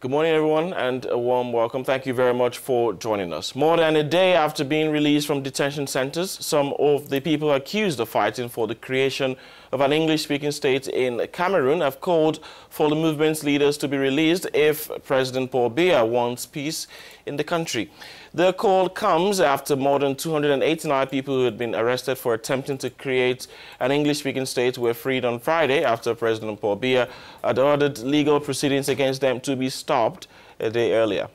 Good morning, everyone, and a warm welcome. Thank you very much for joining us. More than a day after being released from detention centers, some of the people accused of fighting for the creation of an English-speaking state in Cameroon have called for the movement's leaders to be released if President Paul Biya wants peace in the country. The call comes after more than 289 people who had been arrested for attempting to create an English-speaking state were freed on Friday after President Paul Biya had ordered legal proceedings against them to be stopped a day earlier.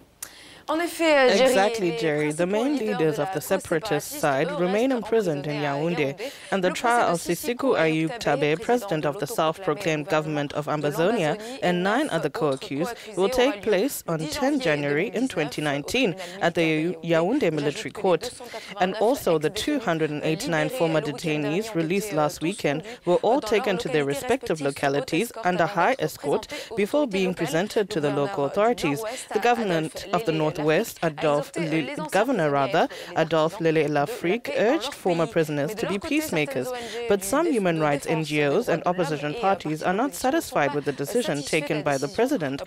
Exactly, Jerry. The main leaders of the separatist side remain imprisoned in Yaoundé, and the trial of Sisiku Ayub Tabe, president of the self-proclaimed government of Ambazonia, and 9 other co-accused will take place on 10 January in 2019 at the Yaoundé military court. And also the 289 former detainees released last weekend were all taken to their respective localities under high escort before being presented to the local authorities. The government of the Northwest, Governor Adolphe Lele-Lafrique, urged former prisoners to be peacemakers, but some human rights NGOs and opposition parties are not satisfied with the decision taken by the president.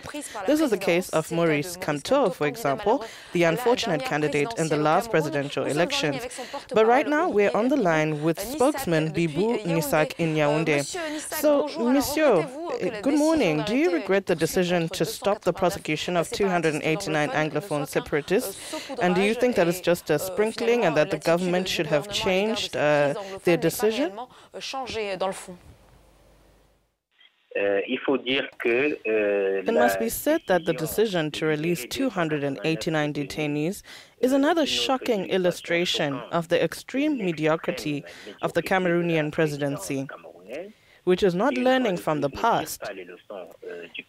This is the case of Maurice Kamto, for example, the unfortunate candidate in the last presidential elections. But right now we're on the line with spokesman Bibou Nisak in Yaoundé. So, Monsieur, good morning. Do you regret the decision to stop the prosecution of 289 Anglophone separatists? And do you think that it's just a sprinkling and that the government should have changed their decision? It must be said that the decision to release 289 detainees is another shocking illustration of the extreme mediocrity of the Cameroonian presidency, which is not learning from the past,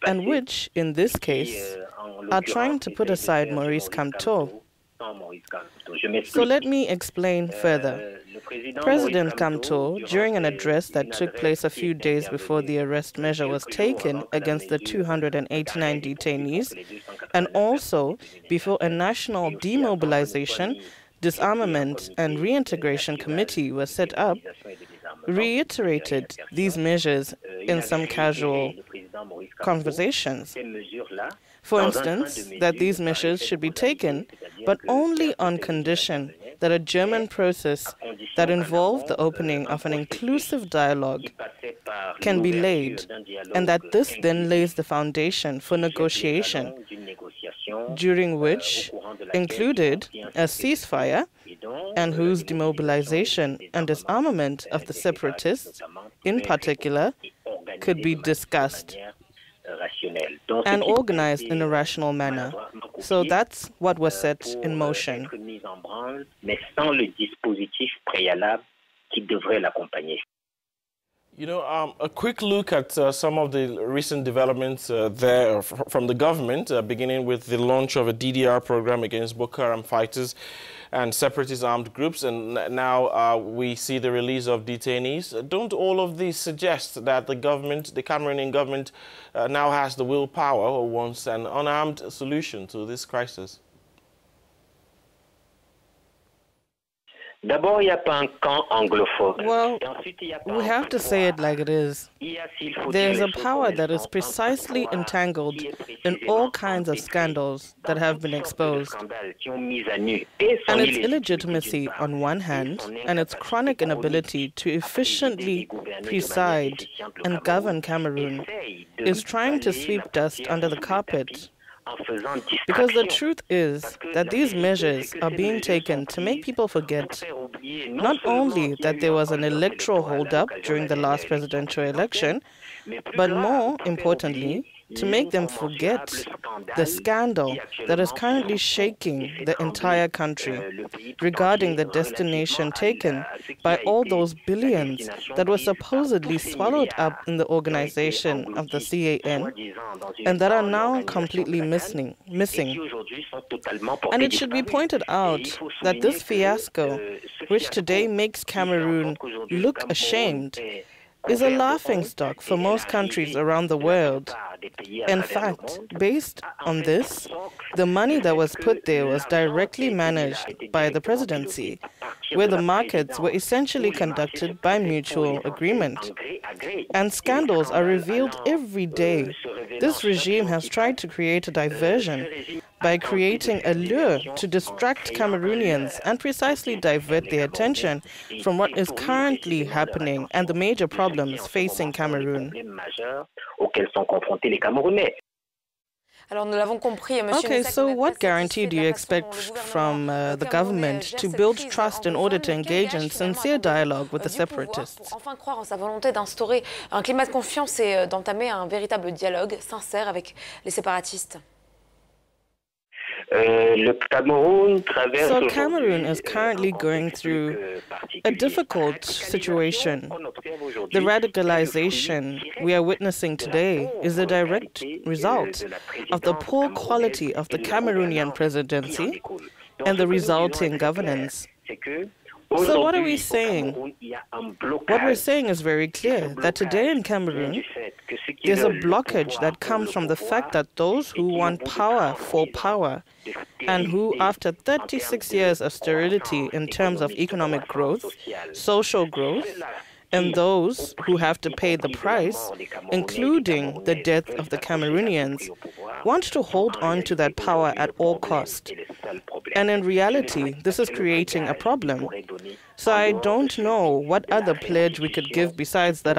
and which, in this case, are trying to put aside Maurice Kamto. So let me explain further. President Kamto, during an address that took place a few days before the arrest measure was taken against the 289 detainees, and also before a national demobilization, disarmament, and reintegration committee was set up, reiterated these measures in some casual conversations. For instance, that these measures should be taken, but only on condition that a German process that involved the opening of an inclusive dialogue can be laid, and that this then lays the foundation for negotiation, during which included a ceasefire, and whose demobilization and disarmament of the separatists, in particular, could be discussed and organized in a rational manner. So that's what was set in motion. You know, a quick look at some of the recent developments there from the government, beginning with the launch of a DDR program against Boko Haram fighters and separatist armed groups, and now we see the release of detainees. Don't all of these suggest that the government, the Cameroonian government, now has the willpower or wants an unarmed solution to this crisis? Well, we have to say it like it is. There is a power that is precisely entangled in all kinds of scandals that have been exposed. And its illegitimacy on one hand, and its chronic inability to efficiently preside and govern Cameroon, is trying to sweep dust under the carpet. Because the truth is that these measures are being taken to make people forget not only that there was an electoral holdup during the last presidential election, but more importantly, to make them forget the scandal that is currently shaking the entire country regarding the destination taken by all those billions that were supposedly swallowed up in the organization of the CAN and that are now completely missing. And it should be pointed out that this fiasco, which today makes Cameroon look ashamed, is a laughingstock for most countries around the world. In fact, based on this, the money that was put there was directly managed by the presidency, where the markets were essentially conducted by mutual agreement. And scandals are revealed every day. This regime has tried to create a diversion by creating a lure to distract Cameroonians and precisely divert their attention from what is currently happening and the major problems facing Cameroon. Okay, so what guarantee do you expect from the government to build trust in order to engage in sincere dialogue with the separatists? Enfin croire en sa volonté d'instaurer un climat de confiance et d'entamer un véritable dialogue sincère avec les séparatistes. So Cameroon is currently going through a difficult situation. The radicalization we are witnessing today is a direct result of the poor quality of the Cameroonian presidency and the resulting governance. So what are we saying? What we're saying is very clear, that today in Cameroon, there's a blockage that comes from the fact that those who want power for power and who, after 36 years of sterility in terms of economic growth, social growth, and those who have to pay the price, including the death of the Cameroonians, want to hold on to that power at all costs. And in reality, this is creating a problem. So I don't know what other pledge we could give besides that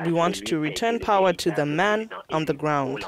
we want to return power to the man on the ground.